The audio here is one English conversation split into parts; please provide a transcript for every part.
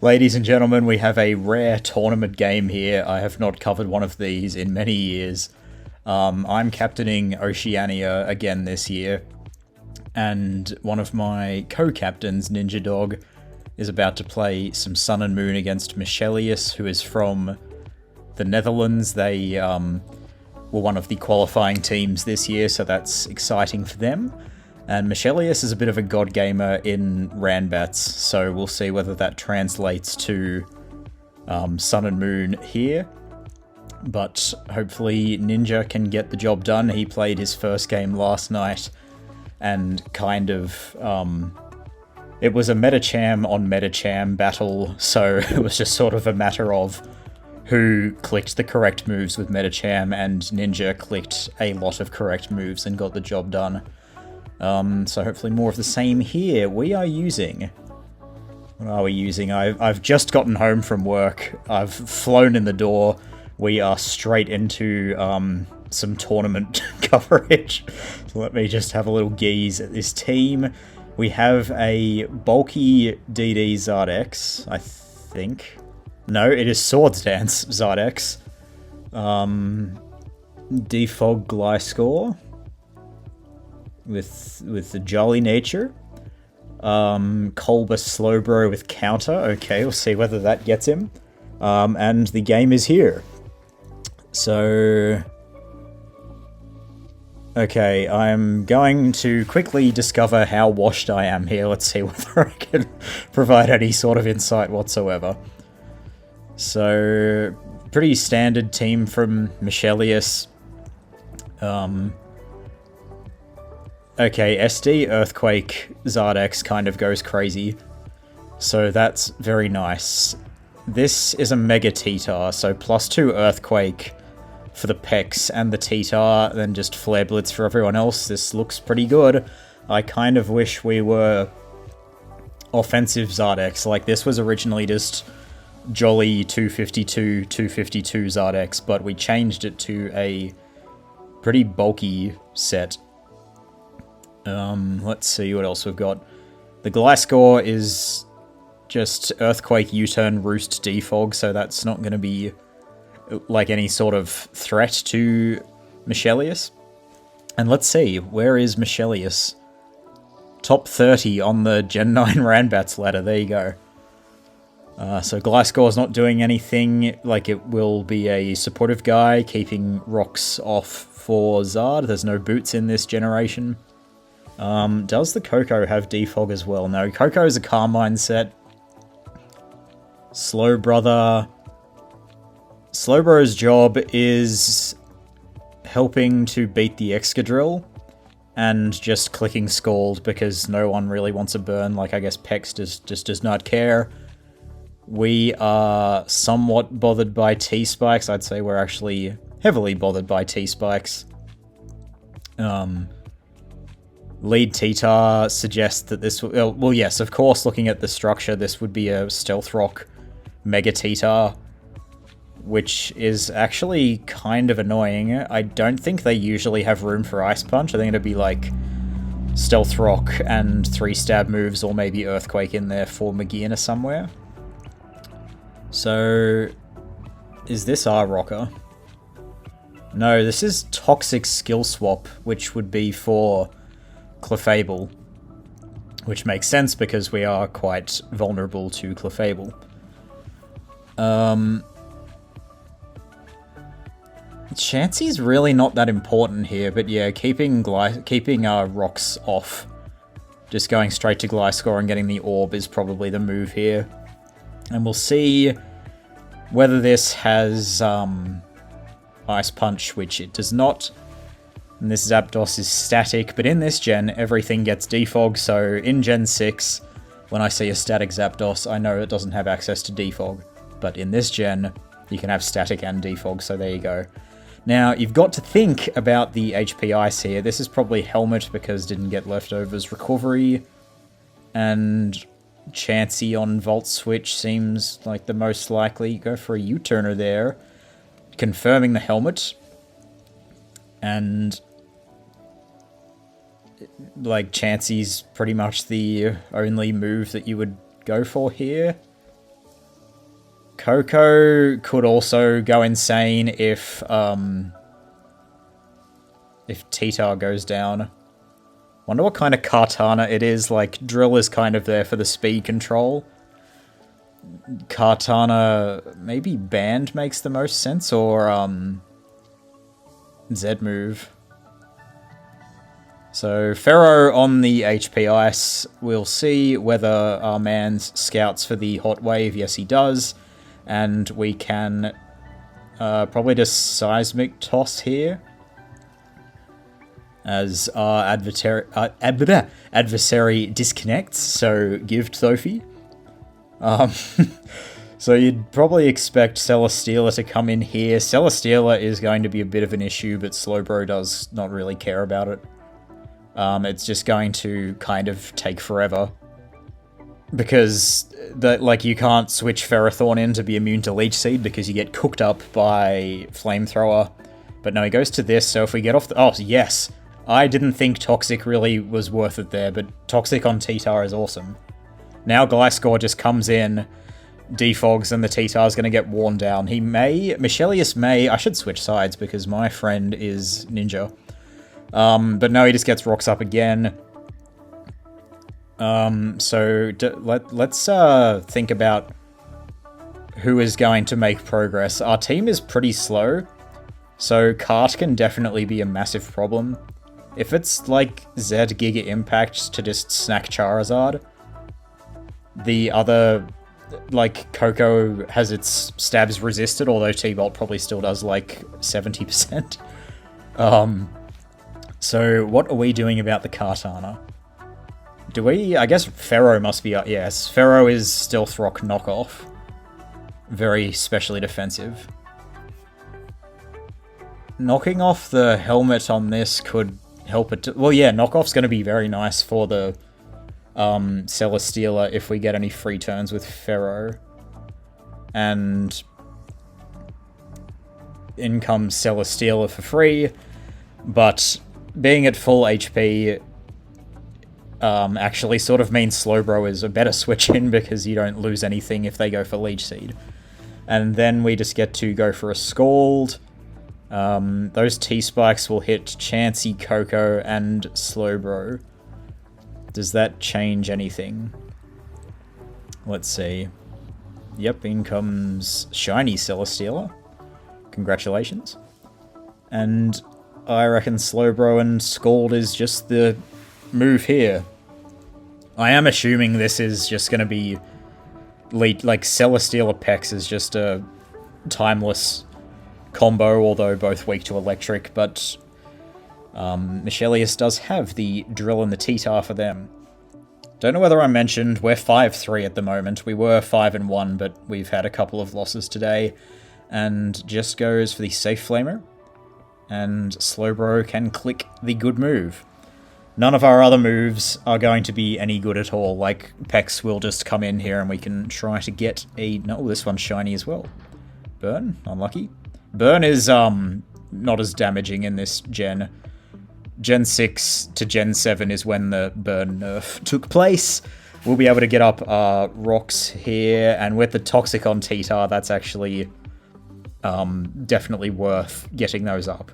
Ladies and gentlemen, we have a rare tournament game here. I have not covered one of these in many years. I'm captaining Oceania again this year, and one of my co-captains, Ninjadog, is about to play some Sun and Moon against Michielleus, who is from the Netherlands. They were one of the qualifying teams this year, so that's exciting for them. And Michielleus is a bit of a god gamer in Ranbats, so we'll see whether that translates to Sun and Moon here. But hopefully Ninja can get the job done. He played his first game last night, and kind of... it was a Metacham on Metacham battle, so it was just sort of a matter of who clicked the correct moves with Metacham, and Ninja clicked a lot of correct moves and got the job done. So hopefully more of the same here. We are using... What are we using? I've just gotten home from work. I've flown in the door. We are straight into some tournament coverage. So let me just have a little gaze at this team. We have a bulky DD Zardex, I think. No, it is Swords Dance Zardex. Defog Gliscor. With the jolly nature. Kolba Slowbro with counter. Okay, we'll see whether that gets him. And the game is here. So... Okay, I'm going to quickly discover how washed I am here. Let's see whether I can provide any sort of insight whatsoever. So, pretty standard team from Michielleus. Okay, SD, Earthquake, Zardex kind of goes crazy. So that's very nice. This is a Mega T-Tar, so +2 Earthquake for the Pex and the T-Tar, then just Flare Blitz for everyone else. This looks pretty good. I kind of wish we were offensive Zardex. Like, this was originally just jolly 252 Zardex, but we changed it to a pretty bulky set. Let's see what else we've got. The Gliscor is just Earthquake, U-Turn, Roost, Defog, so that's not going to be like any sort of threat to Michielleus. And let's see, where is Michielleus? Top 30 on the Gen 9 Ranbats ladder, there you go. So Gliscor's not doing anything, like it will be a supportive guy, keeping rocks off for Zard. There's no boots in this generation. Does the Coco have defog as well? No, Coco is a Carmine set. Slowbro's job is helping to beat the Excadrill and just clicking Scald because no one really wants a burn. Like, I guess Pex just does not care. We are somewhat bothered by T-Spikes. I'd say we're actually heavily bothered by T-Spikes. Lead T-Tar suggests that this... Well, yes, of course, looking at the structure, this would be a Stealth Rock Mega T-Tar, which is actually kind of annoying. I don't think they usually have room for Ice Punch. I think it'd be like Stealth Rock and 3 stab moves, or maybe Earthquake in there for Magina somewhere. So, is this our rocker? No, this is Toxic Skill Swap, which would be for Clefable, which makes sense because we are quite vulnerable to Clefable. Chansey's really not that important here, but yeah, keeping our rocks off, just going straight to Gliscor and getting the orb is probably the move here. And we'll see whether this has Ice Punch, which it does not. And this Zapdos is static, but in this gen, everything gets defog, so in Gen 6, when I see a static Zapdos, I know it doesn't have access to defog. But in this gen, you can have static and defog, so there you go. Now, you've got to think about the HP Ice here. This is probably Helmet, because didn't get Leftovers Recovery, and Chansey on Volt Switch seems like the most likely. Go for a U-turner there, confirming the Helmet. And like, Chansey's pretty much the only move that you would go for here. Coco could also go insane if Titar goes down. Wonder what kind of Kartana it is. Like, Drill is kind of there for the speed control. Kartana, maybe Band makes the most sense, or Z move. So Pharaoh on the HP Ice. We'll see whether our man's scouts for the Hot Wave. Yes, he does. And we can probably just Seismic Toss here, as our adversary disconnects, so give Tophy. So you'd probably expect Celesteela to come in here. Celesteela is going to be a bit of an issue, but Slowbro does not really care about it. It's just going to kind of take forever, because you can't switch Ferrothorn in to be immune to Leech Seed because you get cooked up by Flamethrower. But no, he goes to this, so if we get off the... Oh, yes! I didn't think Toxic really was worth it there, but Toxic on Titar is awesome. Now Gliscor just comes in, defogs, and the Titar's going to get worn down. He may... Michielleus may... I should switch sides because my friend is Ninja. But no, he just gets rocks up again. So let's think about who is going to make progress. Our team is pretty slow, so Cart can definitely be a massive problem. If it's like Z Giga Impact to just snack Charizard, the other, like, Coco has its stabs resisted, although T-Bolt probably still does like 70%. So what are we doing about the Kartana? Do we... I guess Pharaoh must be... yes, Pharaoh is Stealth Rock knockoff. Very specially defensive. Knocking off the helmet on this could help it to... Well, yeah, knockoff's going to be very nice for the Celesteela if we get any free turns with Pharaoh. And in comes Celesteela for free, but being at full HP actually sort of means Slowbro is a better switch in because you don't lose anything if they go for Leech Seed. And then we just get to go for a Scald. Those T-Spikes will hit Chansey, Coco, and Slowbro. Does that change anything? Let's see. Yep, in comes Shiny Celesteela. Congratulations. And I reckon Slowbro and Scald is just the move here. I am assuming this is just going to be... like, Celesteela Pex is just a timeless combo, although both weak to electric, but Michielleus does have the Drill and the Titar for them. Don't know whether I mentioned, we're 5-3 at the moment. We were 5-1, but we've had a couple of losses today. And just goes for the Safe Flamer. And Slowbro can click the good move. None of our other moves are going to be any good at all. Like, Pex will just come in here and we can try to get a... No, this one's shiny as well. Burn? Unlucky. Burn is not as damaging in this gen. Gen 6 to Gen 7 is when the Burn nerf took place. We'll be able to get up rocks here, and with the Toxic on Titar, that's actually definitely worth getting those up.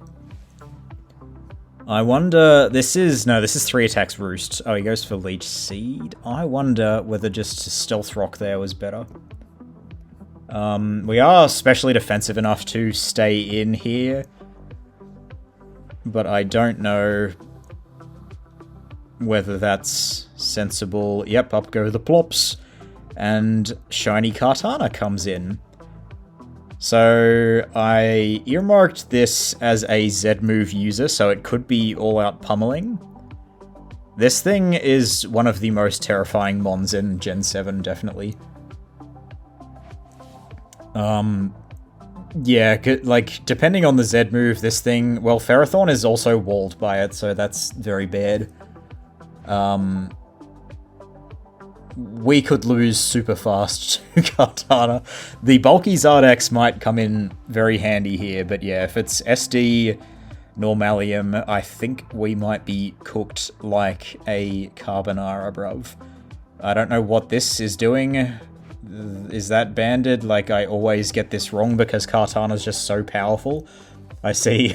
I wonder... This is 3 attacks Roost. Oh, he goes for Leech Seed. I wonder whether just Stealth Rock there was better. We are specially defensive enough to stay in here, but I don't know whether that's sensible. Yep, up go the plops, and Shiny Kartana comes in. So I earmarked this as a Z-move user, so it could be all-out pummeling. This thing is one of the most terrifying mons in Gen 7, definitely. Yeah, like, depending on the Z move, this thing... Well, Ferrothorn is also walled by it, so that's very bad. We could lose super fast to Kartana. The bulky Zardex might come in very handy here, but yeah, if it's SD Normalium, I think we might be cooked like a carbonara, bruv. I don't know what this is doing. Is that banded? Like, I always get this wrong because Kartana's just so powerful. I see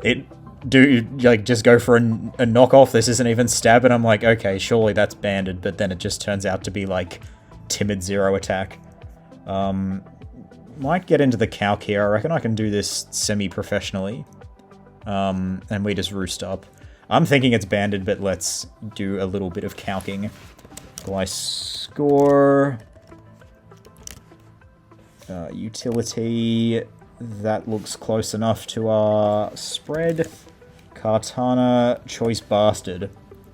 it just go for a knockoff. This isn't even stab, and I'm like, okay, surely that's banded, but then it just turns out to be like timid zero attack. Might get into the calc here. I reckon I can do this semi-professionally. And we just roost up. I'm thinking it's banded, but let's do a little bit of calcing. Gliscor. Utility. That looks close enough to our spread. Kartana, Choice Bastard.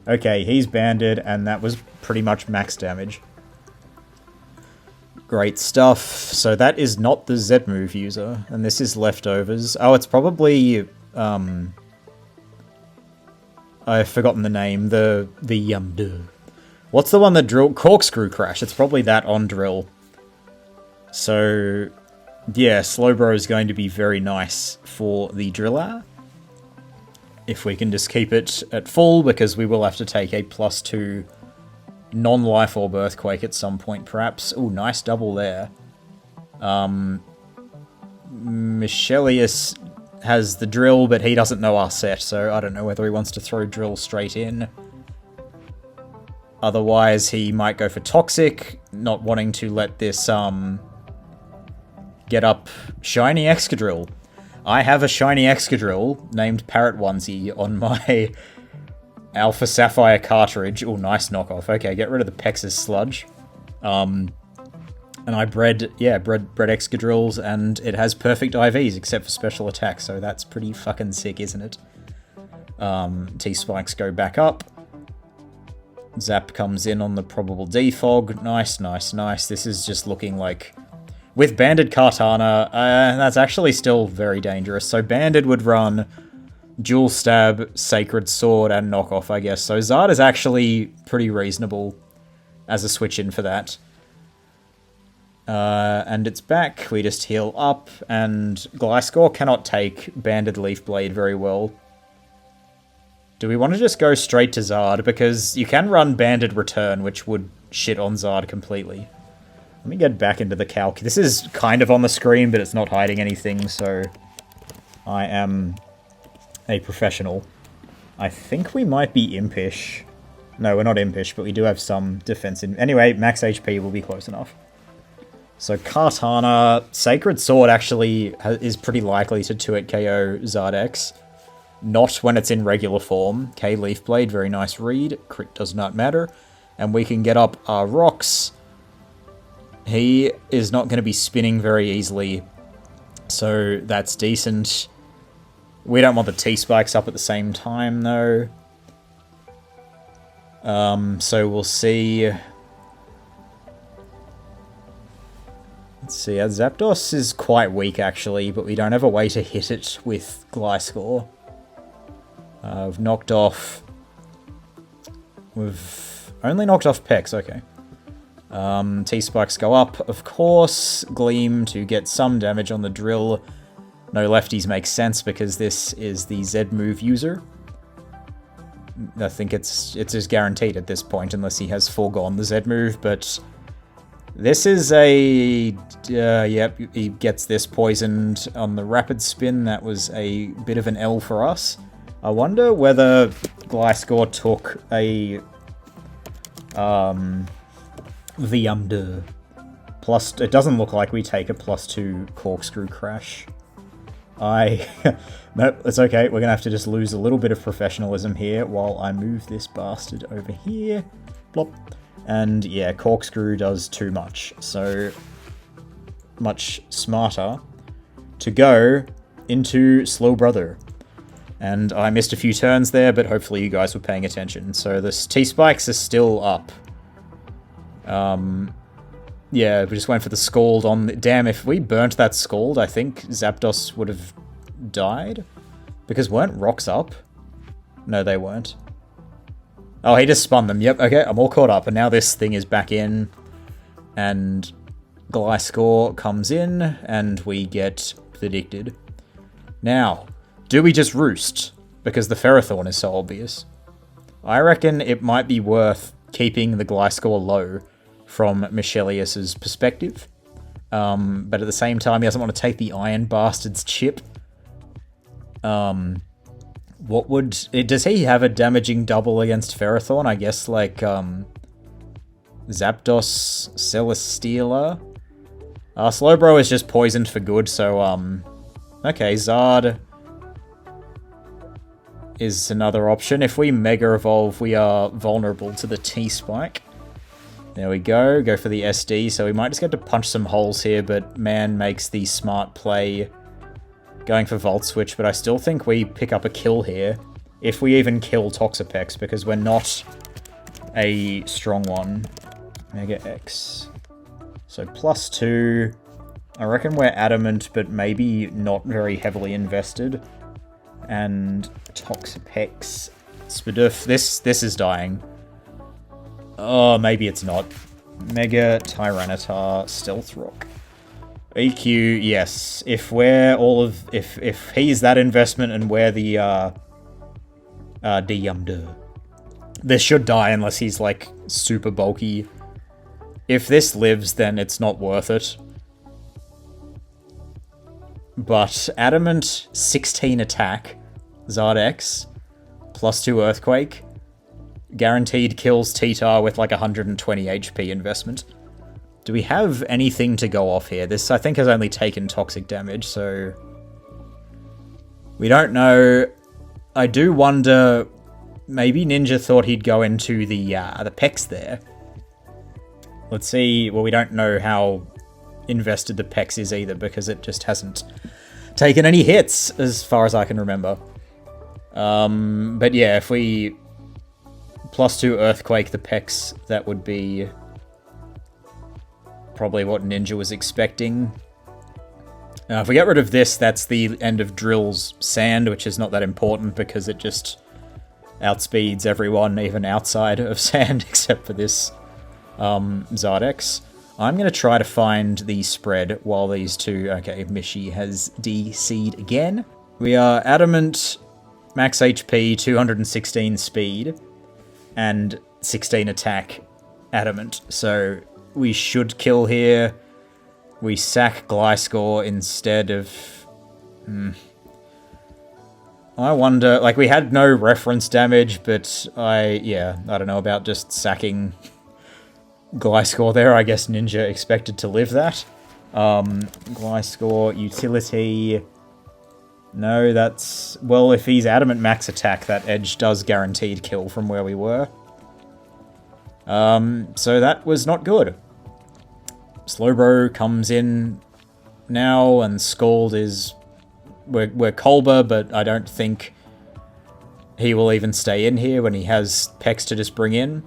Okay, he's banded, and that was pretty much max damage. Great stuff. So that is not the Z move user, and this is leftovers. Oh, it's probably... I've forgotten the name. What's the one that drill? Corkscrew Crash. It's probably that on drill. So, yeah, Slowbro is going to be very nice for the driller. If we can just keep it at full, because we will have to take a +2 non-life orb earthquake at some point, perhaps. Ooh, nice double there. Michielleus has the drill, but he doesn't know our set, so I don't know whether he wants to throw drill straight in. Otherwise, he might go for Toxic, not wanting to let this, get up Shiny Excadrill. I have a Shiny Excadrill named Parrot Onesie on my Alpha Sapphire cartridge. Oh, nice knockoff. Okay, get rid of the Pex's Sludge. And I bred Excadrills, and it has perfect IVs, except for special attack, so that's pretty fucking sick, isn't it? T-Spikes go back up. Zap comes in on the probable defog. Nice, nice, nice. This is just looking like... With Banded Kartana, that's actually still very dangerous. So Banded would run Dual Stab, Sacred Sword, and Knockoff, I guess. So Zard is actually pretty reasonable as a switch-in for that. And it's back. We just heal up, and Gliscor cannot take Banded Leaf Blade very well. Do we want to just go straight to Zard? Because you can run Banded Return, which would shit on Zard completely. Let me get back into the calc. This is kind of on the screen, but it's not hiding anything, so I am a professional. I think we might be Impish. No, we're not Impish, but we do have some defense in... Anyway, max HP will be close enough. So Kartana, Sacred Sword actually is pretty likely to 2-hit KO Zardex. Not when it's in regular form. K Leaf Blade, very nice read. Crit does not matter. And we can get up our rocks. He is not going to be spinning very easily, so that's decent. We don't want the T-Spikes up at the same time, though. So we'll see. Let's see, our Zapdos is quite weak, actually, but we don't have a way to hit it with Gliscor. We've knocked off... We've only knocked off Pex, okay. T-Spikes go up, of course. Gleam to get some damage on the drill. No lefties makes sense because this is the Z move user. I think it's just guaranteed at this point unless he has foregone the Z move, but this is a... yep, he gets this poisoned on the rapid spin. That was a bit of an L for us. I wonder whether Gliscor took a... plus, it doesn't look like we take a +2 Corkscrew Crash. Nope, it's okay. We're gonna have to just lose a little bit of professionalism here while I move this bastard over here. Plop. And yeah, Corkscrew does too much. So much smarter to go into Slow Brother. And I missed a few turns there, but hopefully you guys were paying attention. So the T-Spikes are still up. Yeah, we just went for the Scald on... Damn, if we burnt that Scald, I think Zapdos would have died. Because weren't rocks up? No, they weren't. Oh, he just spun them. Yep, okay, I'm all caught up. And now this thing is back in. And Gliscor comes in, and we get predicted. Now, do we just roost? Because the Ferrothorn is so obvious. I reckon it might be worth keeping the Gliscor low from Michielleus's perspective. But at the same time, he doesn't want to take the Iron Bastard's chip. What would... Does he have a damaging double against Ferrothorn? I guess, like, Zapdos Celesteela? Slowbro is just poisoned for good, so, okay, Zard is another option. If we Mega Evolve, we are vulnerable to the T-Spike. There we go. Go for the SD, so we might just get to punch some holes here, but man makes the smart play going for Volt Switch, but I still think we pick up a kill here. If we even kill Toxapex, because we're not a strong one. Mega X. So +2. I reckon we're Adamant, but maybe not very heavily invested. And Toxapex. Spadoof. This is dying. Oh, maybe it's not. Mega Tyranitar Stealth Rock. EQ, yes. If we're all of... If he's that investment and we're the, this should die unless he's, like, super bulky. If this lives, then it's not worth it. But Adamant, 16 attack, Zardex, +2 Earthquake, guaranteed kills T-Tar with, like, 120 HP investment. Do we have anything to go off here? This, I think, has only taken toxic damage, so... We don't know. I do wonder... Maybe Ninja thought he'd go into the Pex there. Let's see... Well, we don't know how invested the Pex is either, because it just hasn't taken any hits, as far as I can remember. But yeah, if we... +2 Earthquake the Pex, that would be... probably what Ninja was expecting. If we get rid of this, that's the end of Drill's Sand, which is not that important because it just outspeeds everyone, even outside of Sand, except for this Zardex. I'm going to try to find the spread while these two... Okay, Michi has DC'd again. We are Adamant, max HP, 216 speed, and 16 attack Adamant. So... we should kill here. We sack Gliscor instead of... I wonder... Like, we had no reference damage, but I don't know about just sacking Gliscor there. I guess Ninja expected to live that. Gliscor, utility... No, that's... Well, if he's Adamant max attack, that edge does guaranteed kill from where we were. So that was not good. Slowbro comes in now, and Scald is... We're Colbur, but I don't think he will even stay in here when he has Pex to just bring in.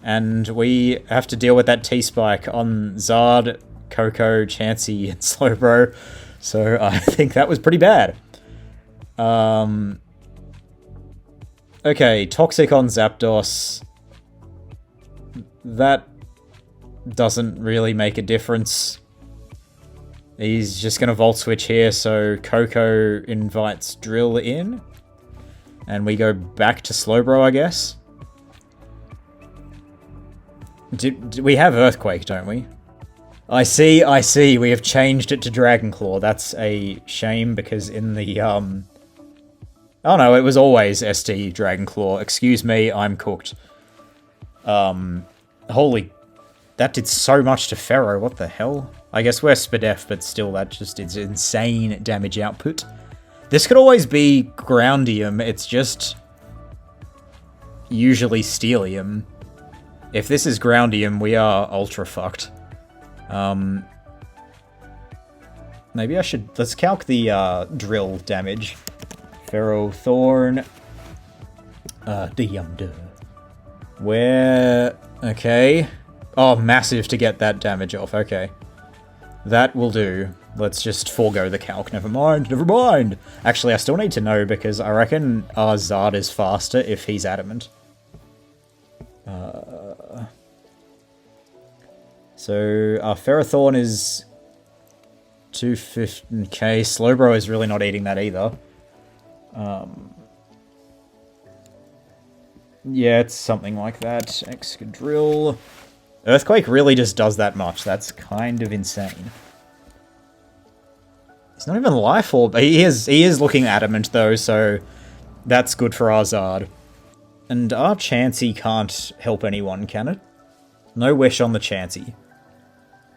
And we have to deal with that T-Spike on Zard, Coco, Chansey, and Slowbro. So I think that was pretty bad. Okay, Toxic on Zapdos. That doesn't really make a difference. He's just going to Volt Switch here, so Coco invites Drill in. And we go back to Slowbro, I guess. We have Earthquake, don't we? I see. We have changed it to Dragon Claw. That's a shame, because in the, Oh no, it was always SD Dragon Claw. Excuse me, I'm cooked. Holy... That did so much to Ferro, what the hell? I guess we're Spadef, but still, that just is insane damage output. This could always be Groundium, it's just... usually Steelium. If this is Groundium, we are ultra fucked. Maybe I should... Let's calc the drill damage. Ferrothorn. Where... Okay... Oh, massive to get that damage off. Okay. That will do. Let's just forego the calc. Never mind. Actually, I still need to know, because I reckon our Zard is faster if he's Adamant. So, our Ferrothorn is 250... Okay, Slowbro is really not eating that either. Yeah, it's something like that. Excadrill... Earthquake really just does that much. That's kind of insane. He's not even Life Orb. He is looking adamant, though, so that's good for our Zard. And our Chansey can't help anyone, can it? No wish on the Chansey.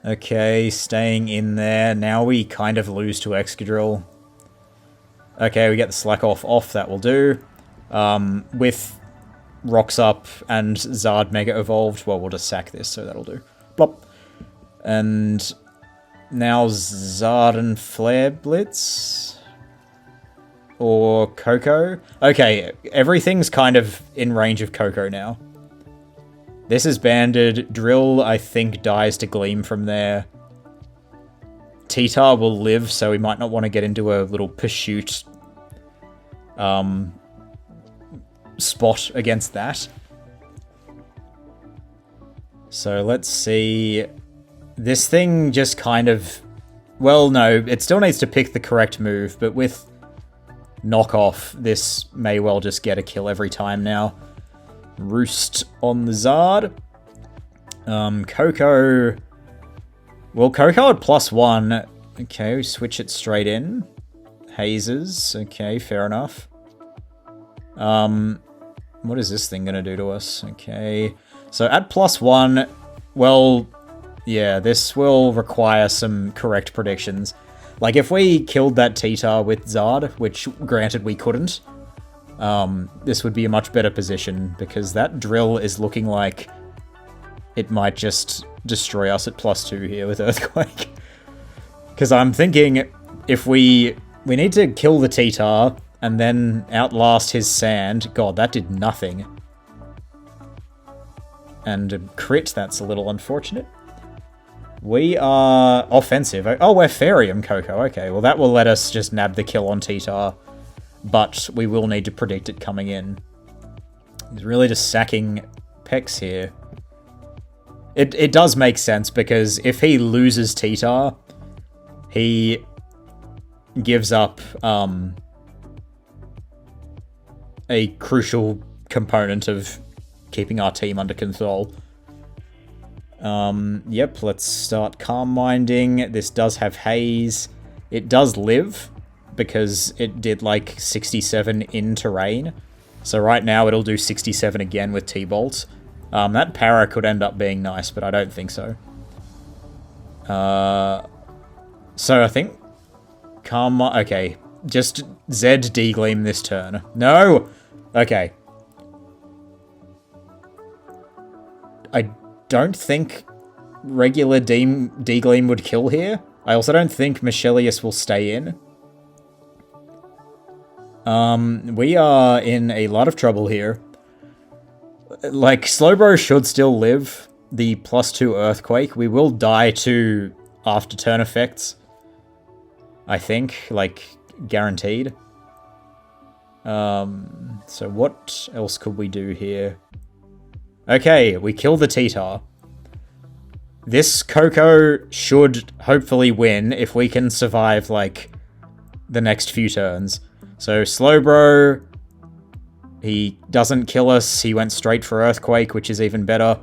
Okay, staying in there. Now we kind of lose to Excadrill. Okay, we get the Slack off. That will do. With Rocks up and Zard Mega Evolved, well, we'll just sack this, so that'll do. Plop. And now Zard and Flare Blitz? Or Coco? Okay, everything's kind of in range of Coco now. This is banded. Drill, I think, dies to Gleam from there. T-Tar will live, so we might not want to get into a little pursuit spot against that. So let's see. This thing just kind of... Well, no, it still needs to pick the correct move, but with knockoff, this may well just get a kill every time now. Roost on the Zard. Coco... Well, Coco at +1. Okay, we switch it straight in. Hazes. Okay, fair enough. What is this thing gonna do to us? Okay. So at +1, well, yeah, this will require some correct predictions. Like, if we killed that T-Tar with Zard, which, granted, we couldn't, this would be a much better position, because that Drill is looking like it might just destroy us at +2 here with Earthquake. Because I'm thinking, if we need to kill the T-Tar, and then outlast his Sand. God, that did nothing. And a crit, that's a little unfortunate. We are offensive. Oh, we're Fairyum Coco. Okay, well that will let us just nab the kill on T-Tar. But we will need to predict it coming in. He's really just sacking Pex here. It does make sense, because if he loses T-Tar, he gives up a crucial component of keeping our team under control. Yep, let's start Calm Minding. This does have Haze. It does live, because it did like 67 in terrain. So right now it'll do 67 again with T-Bolt. That para could end up being nice, but I don't think so. So I think... Okay, just Zed D-Gleam this turn. No! Okay. I don't think regular D-Gleam would kill here. I also don't think Michielleus will stay in. We are in a lot of trouble here. Like, Slowbro should still live the +2 Earthquake. We will die to after turn effects, I think, like, guaranteed. So what else could we do here? Okay, we kill the T-Tar. This Coco should hopefully win if we can survive, like, the next few turns. So Slowbro, he doesn't kill us. He went straight for Earthquake, which is even better.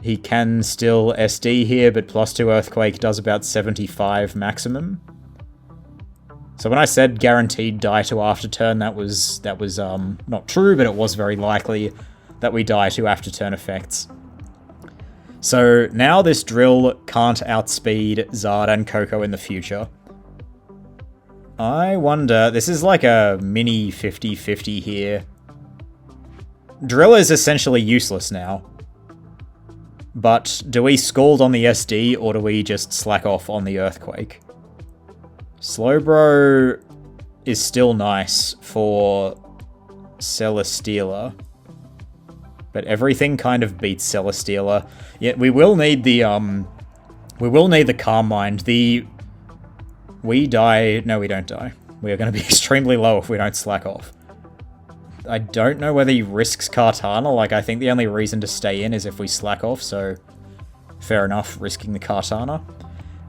He can still SD here, but +2 Earthquake does about 75 maximum. So when I said guaranteed die to after turn, that was not true, but it was very likely that we die to after turn effects. So now this Drill can't outspeed Zard and Coco in the future. I wonder, this is like a mini 50-50 here. Drill is essentially useless now. But do we Scald on the SD, or do we just slack off on the Earthquake? Slowbro is still nice for Celesteela, but everything kind of beats Celesteela. Yet we will need the Calm Mind. We die. No, we don't die. We are going to be extremely low if we don't slack off. I don't know whether he risks Kartana. Like, I think the only reason to stay in is if we slack off, so fair enough, risking the Kartana.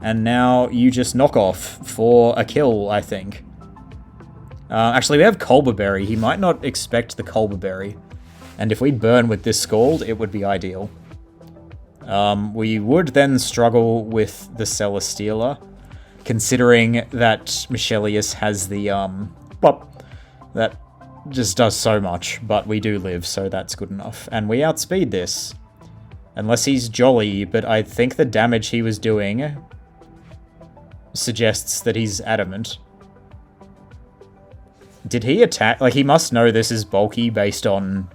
And now you just knock off for a kill, I think. Actually, we have Colbur Berry. He might not expect the Colbur Berry. And if we burn with this Scald, it would be ideal. We would then struggle with the Celesteela, considering that Michielleus has the, well, that just does so much, but we do live, so that's good enough. And we outspeed this. Unless he's jolly, but I think the damage he was doing suggests that he's adamant. Did he attack? Like, he must know this is bulky based on...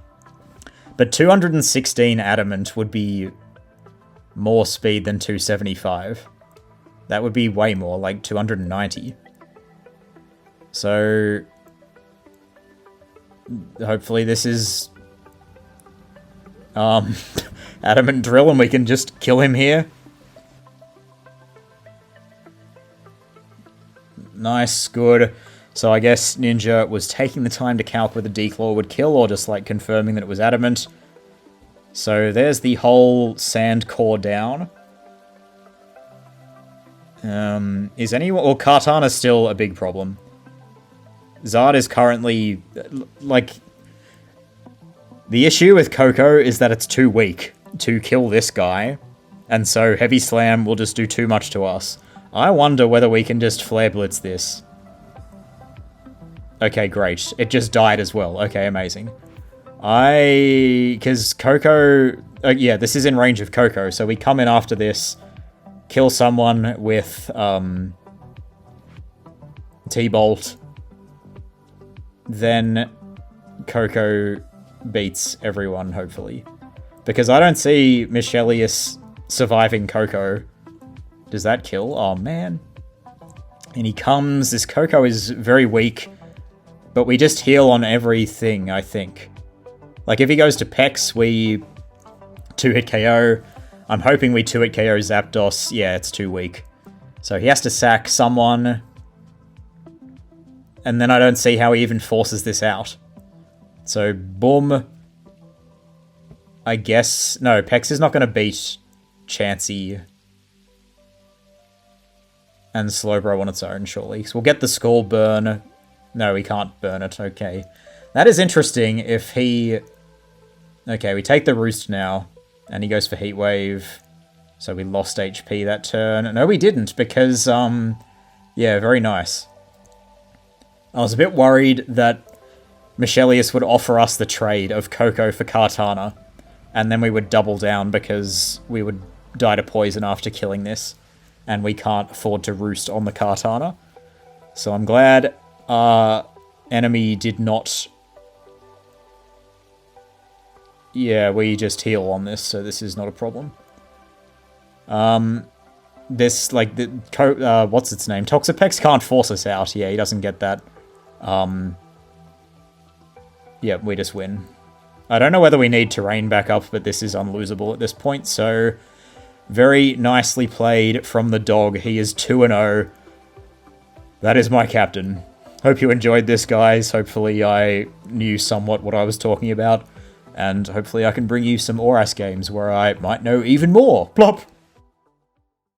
But 216 adamant would be more speed than 275. That would be way more, like 290. So... hopefully this is... adamant drill and we can just kill him here. Nice, good. So I guess Ninja was taking the time to calc whether Declaw would kill or just like confirming that it was adamant. So there's the whole sand core down. Is anyone... Well, Kartana's still a big problem. Zard is currently... Like... The issue with Coco is that it's too weak to kill this guy. And so Heavy Slam will just do too much to us. I wonder whether we can just Flare Blitz this. Okay, great. It just died as well. Okay, amazing. Because Coco... yeah, this is in range of Coco, so we come in after this, kill someone with T-Bolt, then Coco beats everyone, hopefully. Because I don't see Michielleus surviving Coco. Does that kill? Oh, man. And he comes... This Coco is very weak, but we just heal on everything, I think. Like, if he goes to Pex, we 2-hit KO. I'm hoping we 2-hit KO Zapdos. Yeah, it's too weak. So he has to sack someone. And then I don't see how he even forces this out. So, boom. I guess... No, Pex is not going to beat Chansey and Slowbro on its own, surely. So we'll get the Skull Burn. No, we can't burn it. Okay. That is interesting if he... Okay, we take the Roost now. And he goes for Heat Wave. So we lost HP that turn. No, we didn't, because, yeah, very nice. I was a bit worried that Michielleus would offer us the trade of Coco for Kartana. And then we would double down because we would die to poison after killing this. And we can't afford to Roost on the Kartana. So I'm glad our enemy did not... Yeah, we just heal on this, so this is not a problem. This, like, what's its name? Toxapex can't force us out. Yeah, he doesn't get that. Yeah, we just win. I don't know whether we need terrain back up, but this is unlosable at this point, so... Very nicely played from the dog. He is 2-0. That is my captain. Hope you enjoyed this, guys. Hopefully I knew somewhat what I was talking about. And hopefully I can bring you some ORAS games where I might know even more. Plop!